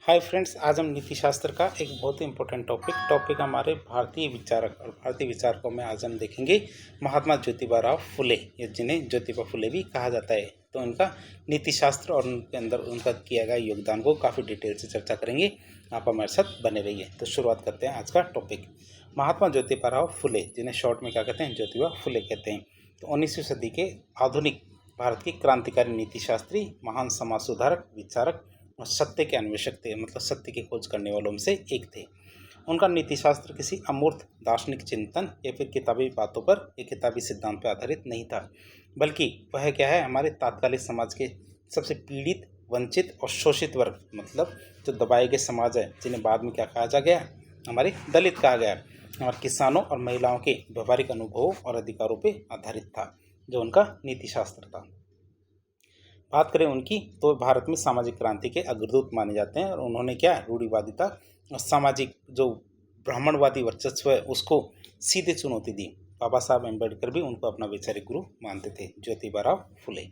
Hi friends, आज हम नीति शास्त्र का एक बहुत ही इम्पोर्टेंट टॉपिक हमारे भारतीय विचारक और भारतीय विचारकों में आज हम देखेंगे महात्मा ज्योतिबा राव फुले, या जिन्हें ज्योतिबा फुले भी कहा जाता है। तो उनका नीति शास्त्र और उनके अंदर उनका किया गया योगदान को काफ़ी डिटेल से चर्चा करेंगे। आप हमारे साथ बने रहिए। तो शुरुआत करते हैं आज का टॉपिक। महात्मा ज्योतिबा राव फुले, जिन्हें शॉर्ट में क्या कहते हैं, ज्योतिबा फुले कहते हैं। तो 19वीं सदी के आधुनिक भारत की क्रांतिकारी नीति शास्त्री, महान समाज सुधारक, विचारक और सत्य के अन्वेषक थे, मतलब सत्य की खोज करने वालों में से एक थे। उनका नीति शास्त्र किसी अमूर्त दार्शनिक चिंतन या फिर किताबी बातों पर या किताबी सिद्धांत पर आधारित नहीं था, बल्कि वह क्या है, हमारे तात्कालिक समाज के सबसे पीड़ित, वंचित और शोषित वर्ग, मतलब जो दबाए गए समाज है, जिन्हें बाद में क्या कहा जा गया, हमारे दलित कहा गया, और किसानों और महिलाओं के व्यवहारिक अनुभवों और अधिकारों पर आधारित था, जो उनका नीति शास्त्र था। बात करें उनकी, तो भारत में सामाजिक क्रांति के अग्रदूत माने जाते हैं। और उन्होंने क्या, रूढ़िवादिता और सामाजिक जो ब्राह्मणवादी वर्चस्व है उसको सीधे चुनौती दी। बाबा साहब अम्बेडकर भी उनको अपना वैचारिक गुरु मानते थे, ज्योतिबा राव फुले।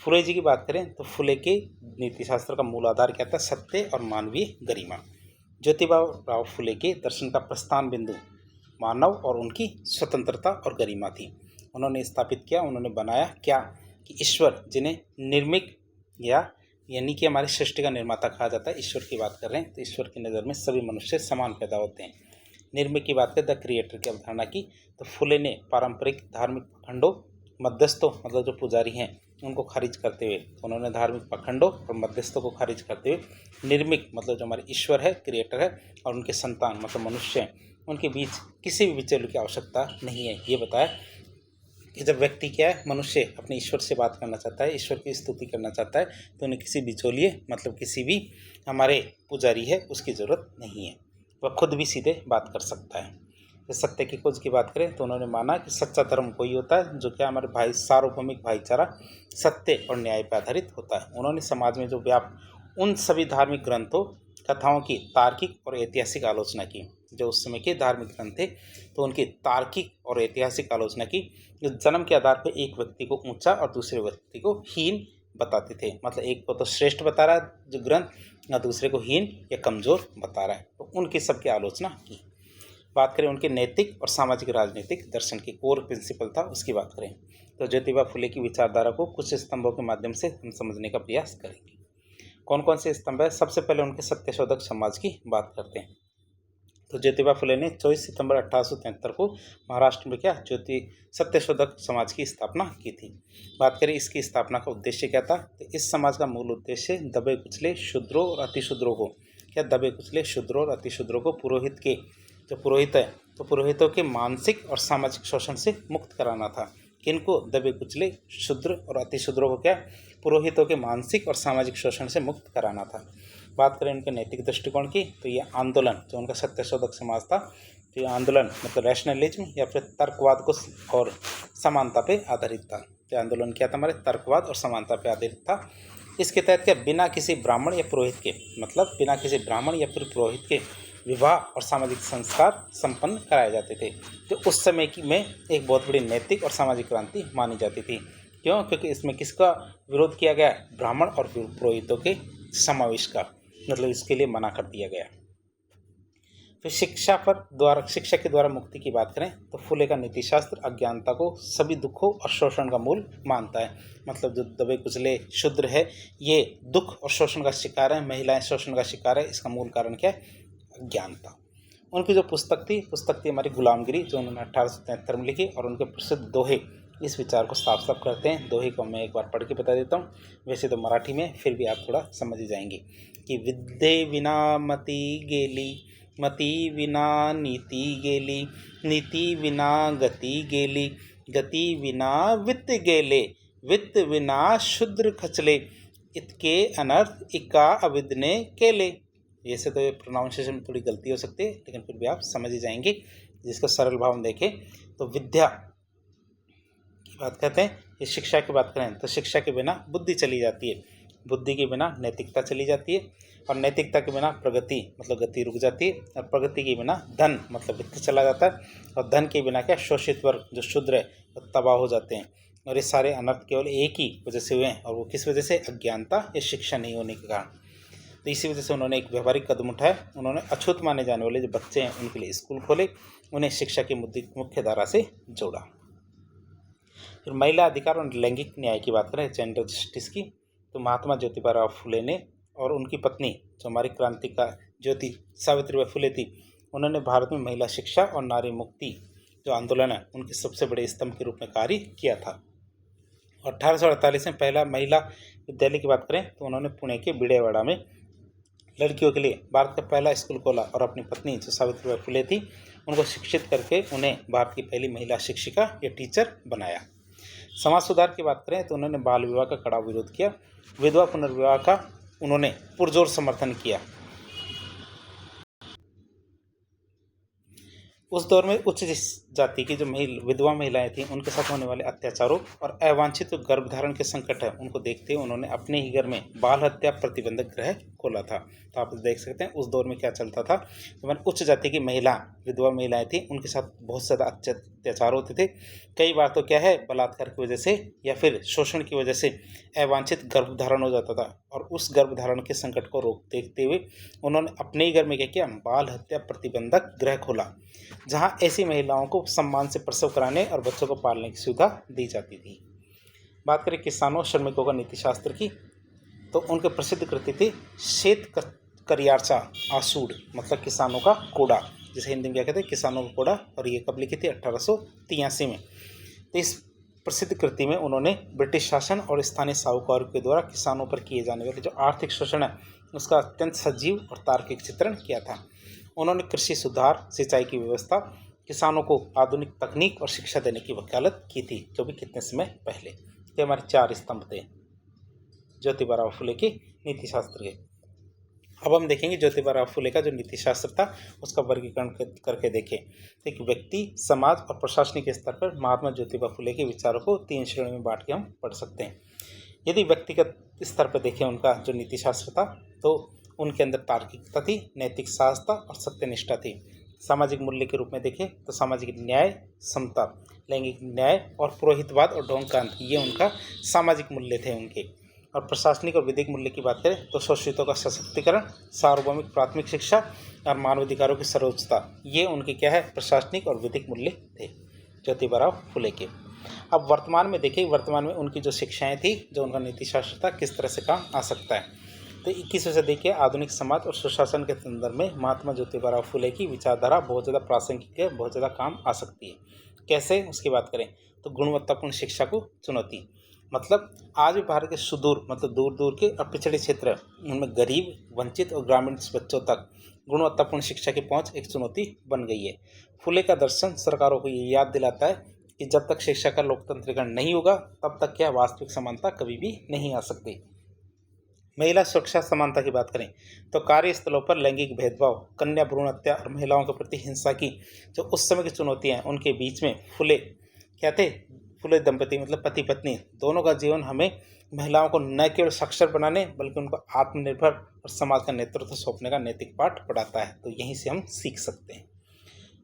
फुले जी की बात करें तो फुले के नीति शास्त्र का मूल आधार क्या था, सत्य और मानवीय गरिमा। ज्योतिबा राव फुले के दर्शन का प्रस्थान बिंदु मानव और उनकी स्वतंत्रता और गरिमा थी। उन्होंने स्थापित किया, उन्होंने बनाया क्या कि ईश्वर, जिन्हें निर्मिक यानी कि हमारी सृष्टि का निर्माता कहा जाता है, ईश्वर की बात कर रहे हैं, तो ईश्वर की नज़र में सभी मनुष्य समान पैदा होते हैं। निर्मिक की बात करें, द क्रिएटर की अवधारणा की, तो फुले ने पारंपरिक धार्मिक पखंडों, मध्यस्थों मतलब जो पुजारी हैं उनको खारिज करते हुए, उन्होंने धार्मिक पखंडों और मध्यस्थों को खारिज करते हुए निर्मिक मतलब जो हमारे ईश्वर है, क्रिएटर है, और उनके संतान मतलब मनुष्य हैं, उनके बीच किसी भी विचलन की आवश्यकता नहीं है। ये बताया कि जब व्यक्ति क्या है, मनुष्य अपने ईश्वर से बात करना चाहता है, ईश्वर की स्तुति करना चाहता है, तो उन्हें किसी बिचौलिए मतलब किसी भी हमारे पुजारी है उसकी ज़रूरत नहीं है, वह खुद भी सीधे बात कर सकता है। तो सत्य की खोज की बात करें तो उन्होंने माना कि सच्चा धर्म कोई होता है जो क्या हमारे सार्वभौमिक भाईचारा, सत्य और न्याय पर आधारित होता है। उन्होंने समाज में जो व्याप्त उन सभी धार्मिक ग्रंथों, कथाओं की तार्किक और ऐतिहासिक आलोचना की। जो उस समय के धार्मिक ग्रंथ थे तो उनकी तार्किक और ऐतिहासिक आलोचना की, जो जन्म के आधार पर एक व्यक्ति को ऊंचा और दूसरे व्यक्ति को हीन बताते थे। मतलब एक को तो श्रेष्ठ बता रहा है जो ग्रंथ, या दूसरे को हीन या कमज़ोर बता रहा है, तो उनकी सबकी आलोचना की। बात करें उनके नैतिक और सामाजिक राजनीतिक दर्शन की कोर प्रिंसिपल था, उसकी बात करें तो ज्योतिबा फुले की विचारधारा को कुछ स्तंभों के माध्यम से हम समझने का प्रयास करेंगे। कौन कौन से स्तंभ है? सबसे पहले उनके सत्यशोधक समाज की बात करते हैं। तो ज्योतिबा फुले ने 24 सितंबर 1873 को महाराष्ट्र में क्या सत्यशोधक समाज की स्थापना की थी। बात करें इसकी स्थापना का उद्देश्य क्या था, तो इस समाज का मूल उद्देश्य दबे कुचले शूद्रों और अतिशूद्रों को पुरोहित के जो पुरोहित है तो पुरोहितों के मानसिक और सामाजिक शोषण से मुक्त कराना था। किनको? दबे कुचले शूद्र और अतिशूद्रों को क्या, पुरोहितों के मानसिक और सामाजिक शोषण से मुक्त कराना था। बात करें उनके नैतिक दृष्टिकोण की, तो ये आंदोलन जो उनका सत्यशोधक समाज था, तो ये आंदोलन मतलब रैशनलिज्म या फिर तर्कवाद को और समानता पे आधारित था। तो आंदोलन क्या था हमारे, तर्कवाद और समानता पे आधारित था। इसके तहत क्या, बिना किसी ब्राह्मण या पुरोहित के, मतलब बिना किसी ब्राह्मण या फिर पुरोहित के विवाह और सामाजिक संस्कार संपन्न कराए जाते थे। तो उस समय की में एक बहुत बड़ी नैतिक और सामाजिक क्रांति मानी जाती थी। क्यों? क्योंकि इसमें किसका विरोध किया गया, ब्राह्मण और पुरोहितों के समावेश का, मतलब इसके लिए मना कर दिया गया। फिर शिक्षा के द्वारा मुक्ति की बात करें तो फुले का नीति शास्त्र अज्ञानता को सभी दुखों और शोषण का मूल मानता है। मतलब जो दबे कुचले शूद्र है ये दुख और शोषण का शिकार है, महिलाएं शोषण का शिकार है। इसका मूल कारण क्या है, अज्ञानता। उनकी जो पुस्तक थी हमारी गुलामगिरी, जो उन्होंने 1873 में लिखी, और उनके प्रसिद्ध दोहे इस विचार को साफ साफ करते हैं। दोहे को मैं एक बार पढ़ के बता देता हूँ, वैसे तो मराठी में, फिर भी आप थोड़ा समझ ही जाएंगे कि विद्ये विना मति गेली, मति विना नीति गेली, नीति विना गति गेली, गति विना वित्त गेले, वित्त विना शूद्र खचले, इतके अनर्थ इक्का अविद्ने केले। ऐसे तो प्रोनाउंसिएशन में थोड़ी गलती हो सकती है, लेकिन फिर भी आप समझ ही जाएंगे। जिसका सरल भाव देखें तो विद्या की बात करते हैं, ये शिक्षा की बात करें तो शिक्षा के बिना बुद्धि चली जाती है, बुद्धि के बिना नैतिकता चली जाती है, और नैतिकता के बिना प्रगति मतलब गति रुक जाती है, और प्रगति के बिना धन मतलब वित्त चला जाता है, और धन के बिना क्या, शोषित वर्ग जो शूद्र है वो तबाह हो जाते हैं। और ये सारे अनर्थ केवल एक ही वजह से हुए हैं, और वो किस वजह से, अज्ञानता या शिक्षा नहीं होने के कारण। तो इसी वजह से उन्होंने एक व्यवहारिक कदम उठाया। उन्होंने अछूत माने जाने वाले जो बच्चे हैं उनके लिए स्कूल खोले, उन्हें शिक्षा की मुख्य धारा से जोड़ा। फिर महिला अधिकार और लैंगिक न्याय की बात करें, जेंडर जस्टिस की, तो महात्मा ज्योतिबा फुले ने और उनकी पत्नी जो हमारी क्रांति का ज्योति सावित्रीबाई फुले थी, उन्होंने भारत में महिला शिक्षा और नारी मुक्ति जो आंदोलन है उनके सबसे बड़े स्तंभ के रूप में कार्य किया था। 1848 में पहला महिला विद्यालय की बात करें तो उन्होंने पुणे के बिडेवाड़ा में लड़कियों के लिए भारत का पहला स्कूल खोला और अपनी पत्नी जो सावित्रीबाई फुले थी उनको शिक्षित करके उन्हें भारत की पहली महिला शिक्षिका या टीचर बनाया। समाज सुधार की बात करें तो उन्होंने बाल विवाह का कड़ा विरोध किया। विधवा पुनर्विवाह का उन्होंने पुरजोर समर्थन किया। उस दौर में उच्च जाति की जो विधवा महिलाएं थीं उनके साथ होने वाले अत्याचारों और अवांछित गर्भधारण के संकट है उनको देखते हुए उन्होंने अपने ही घर में बाल हत्या प्रतिबंधक गृह खोला था। तो आप देख सकते हैं उस दौर में क्या चलता था। तो मैंने उच्च जाति की विधवा महिलाएं थीं उनके साथ बहुत ज़्यादा अत्याचार होते थे। कई बार तो क्या है बलात्कार की वजह से या फिर शोषण की वजह से अवांछित गर्भधारण हो जाता था और उस गर्भधारण के संकट को देखते हुए उन्होंने अपने ही घर में क्या किया, बाल हत्या प्रतिबंधक गृह खोला, जहां ऐसी महिलाओं को सम्मान से प्रसव कराने और बच्चों को पालने की सुविधा दी जाती थी। बात करें किसानों श्रमिकों का नीतिशास्त्र की, तो उनके प्रसिद्ध कृति थी श्वेत करियाचा आसूड़, मतलब किसानों का कोड़ा, जिसे हिंदी में क्या कहते हैं किसानों का कोड़ा, और ये कब लिखी थी 1883 में। तो इस प्रसिद्ध कृति में उन्होंने ब्रिटिश शासन और स्थानीय साहूकारों के द्वारा किसानों पर किए जाने वाले जो आर्थिक शोषण है उसका अत्यंत सजीव और तार्किक चित्रण किया था। उन्होंने कृषि सुधार, सिंचाई की व्यवस्था, किसानों को आधुनिक तकनीक और शिक्षा देने की वकालत की थी, जो भी कितने समय पहले। ये हमारे 4 स्तंभ थे ज्योतिबा फुले के नीति शास्त्र के। अब हम देखेंगे ज्योतिबा फुले का जो नीति शास्त्र था उसका वर्गीकरण करके देखें। एक व्यक्ति, समाज और प्रशासनिक स्तर पर महात्मा ज्योतिबा फुले के विचारों को 3 श्रेणी में बांट के हम पढ़ सकते हैं। यदि व्यक्तिगत स्तर पर देखें उनका जो नीति शास्त्र था तो उनके अंदर तार्किकता थी, नैतिक साहस था और सत्यनिष्ठा थी। सामाजिक मूल्य के रूप में देखें तो सामाजिक न्याय, समता, लैंगिक न्याय और पुरोहितवाद और ढोंग क्रांति, ये उनका सामाजिक मूल्य थे उनके। और प्रशासनिक और विधिक मूल्य की बात करें तो शोषितों का सशक्तिकरण, सार्वभौमिक प्राथमिक शिक्षा और मानवाधिकारों की सर्वोच्चता, ये उनके क्या है प्रशासनिक और विधिक मूल्य थे ज्योतिबा फुले के। अब वर्तमान में देखिए, वर्तमान में उनकी जो शिक्षाएं थी, जो उनका नीति शास्त्र था, किस तरह से काम आ सकता है। तो 21वीं सदी के आधुनिक समाज और सुशासन के संदर्भ में महात्मा ज्योतिबा फुले की विचारधारा बहुत ज़्यादा प्रासंगिक है, बहुत ज़्यादा काम आ सकती है। कैसे, उसकी बात करें तो गुणवत्तापूर्ण शिक्षा को चुनौती, मतलब आज भी भारत के सुदूर, मतलब दूर दूर के और पिछड़े क्षेत्र, उनमें गरीब, वंचित और ग्रामीण बच्चों तक गुणवत्तापूर्ण शिक्षा की पहुंच एक चुनौती बन गई है। फुले का दर्शन सरकारों को ये याद दिलाता है कि जब तक शिक्षा का लोकतंत्रीकरण नहीं होगा तब तक क्या वास्तविक समानता कभी भी नहीं आ सकती। महिला सुरक्षा समानता की बात करें तो कार्यस्थलों पर लैंगिक भेदभाव, कन्या भ्रूण हत्या और महिलाओं के प्रति हिंसा की जो उस समय की चुनौतियां हैं उनके बीच में फुले क्या थे, फुले दंपति मतलब पति पत्नी दोनों का जीवन हमें महिलाओं को न केवल साक्षर बनाने बल्कि उनको आत्मनिर्भर और समाज का नेतृत्व सौंपने का नैतिक पाठ पढ़ाता है। तो यहीं से हम सीख सकते हैं।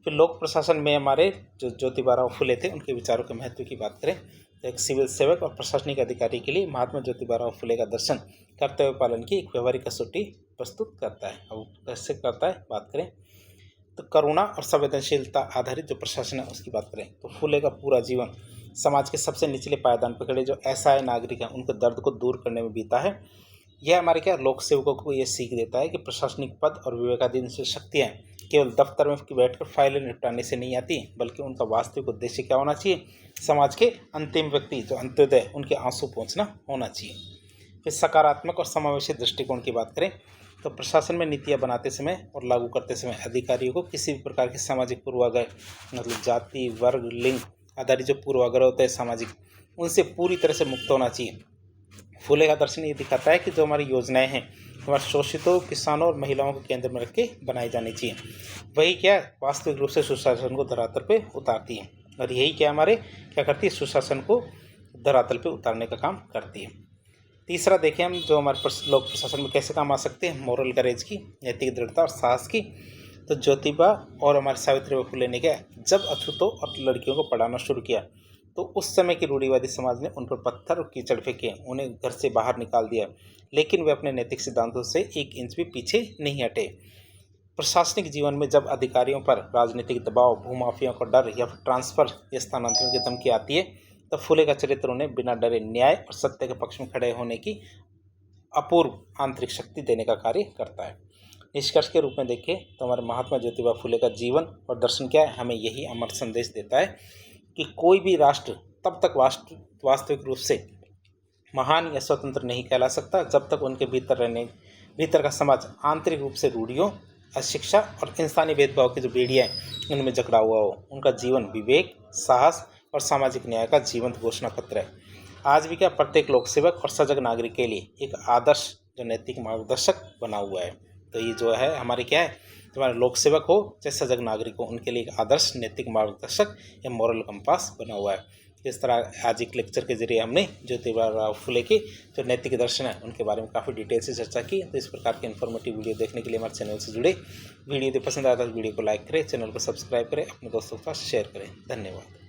फिर लोक प्रशासन में हमारे जो ज्योतिबा फुले थे उनके विचारों के महत्व की बात करें तो एक सिविल सेवक और प्रशासनिक अधिकारी के लिए महात्मा ज्योतिबा फुले का दर्शन कर्तव्य पालन की एक व्यवहारिक कसौटी प्रस्तुत करता है। अब कैसे करता है बात करें तो करुणा और संवेदनशीलता आधारित जो प्रशासन है उसकी बात करें तो फुले का पूरा जीवन समाज के सबसे निचले पायदान पर खड़े जो असहाय नागरिक हैं उनके दर्द को दूर करने में बीता है। यह हमारे क्या लोक सेवकों को ये सीख देता है कि प्रशासनिक पद और विवेकाधीन से शक्तियाँ केवल दफ्तर में बैठकर फाइलें निपटाने से नहीं आती, बल्कि उनका वास्तविक उद्देश्य क्या होना चाहिए, समाज के अंतिम व्यक्ति जो अंत्योदय उनके आंसू पहुँचना होना चाहिए। फिर सकारात्मक और समावेशी दृष्टिकोण की बात करें तो प्रशासन में नीतियाँ बनाते समय और लागू करते समय अधिकारियों को किसी भी प्रकार के सामाजिक पूर्वाग्रह, मतलब जाति, वर्ग, लिंग आधारित जो पूर्वाग्रह होते हैं सामाजिक, उनसे पूरी तरह से मुक्त होना चाहिए। फुले का दर्शन ये दिखाता है कि जो हमारी योजनाएं हैं हमारे शोषितों, किसानों और महिलाओं के केंद्र में रख के बनाई जानी चाहिए। वही क्या वास्तविक रूप से सुशासन को धरातल पे उतारती है, और यही क्या हमारे क्या करती है सुशासन को धरातल पे उतारने का काम करती है। तीसरा देखें हम जो हमारे लोक प्रशासन में कैसे काम आ सकते हैं, मॉरल करेज की, नैतिक दृढ़ता और साहस की। तो ज्योतिबा और हमारे सावित्रीबाई फुले ने क्या जब अछूतों और लड़कियों को पढ़ाना शुरू किया तो उस समय की रूढ़िवादी समाज ने उन पर पत्थर और कीचड़ फेंके, उन्हें घर से बाहर निकाल दिया, लेकिन वे अपने नैतिक सिद्धांतों से एक इंच भी पीछे नहीं हटे। प्रशासनिक जीवन में जब अधिकारियों पर राजनीतिक दबाव, भूमाफियाओं का डर या फिर ट्रांसफर या स्थानांतरण की धमकी आती है, तब फुले का चरित्र उन्हें बिना डरे न्याय और सत्य के पक्ष में खड़े होने की अपूर्व आंतरिक शक्ति देने का कार्य करता है। निष्कर्ष के रूप में देखें तो हमारे महात्मा ज्योतिबा फुले का जीवन और दर्शन क्या है, हमें यही अमर संदेश देता है कि कोई भी राष्ट्र तब तक वास्तविक रूप से महान या स्वतंत्र नहीं कहला सकता जब तक उनके भीतर का समाज आंतरिक रूप से रूढ़ियों, अशिक्षा और इंसानी भेदभाव की जो बेड़ियाँ हैं उनमें जकड़ा हुआ हो। उनका जीवन विवेक, साहस और सामाजिक न्याय का जीवंत घोषणा पत्र है। आज भी क्या प्रत्येक लोक सेवक और सजग नागरिक के लिए एक आदर्श जो नैतिक मार्गदर्शक बना हुआ है। तो ये जो है हमारे क्या है, तुम्हारे लोक सेवक हो चाहे सजग नागरिक हो, उनके लिए एक आदर्श नैतिक मार्गदर्शक या मॉरल कंपास बना हुआ है। इस तरह आज एक लेक्चर के जरिए हमने ज्योतिबा फुले के जो नैतिक दर्शन है उनके बारे में काफ़ी डिटेल से चर्चा की। तो इस प्रकार के इन्फॉर्मेटिव वीडियो देखने के लिए हमारे चैनल से जुड़े। वीडियो यदि पसंद आया तो वीडियो को लाइक करें, चैनल को सब्सक्राइब करें, अपने दोस्तों के साथ शेयर करें। धन्यवाद।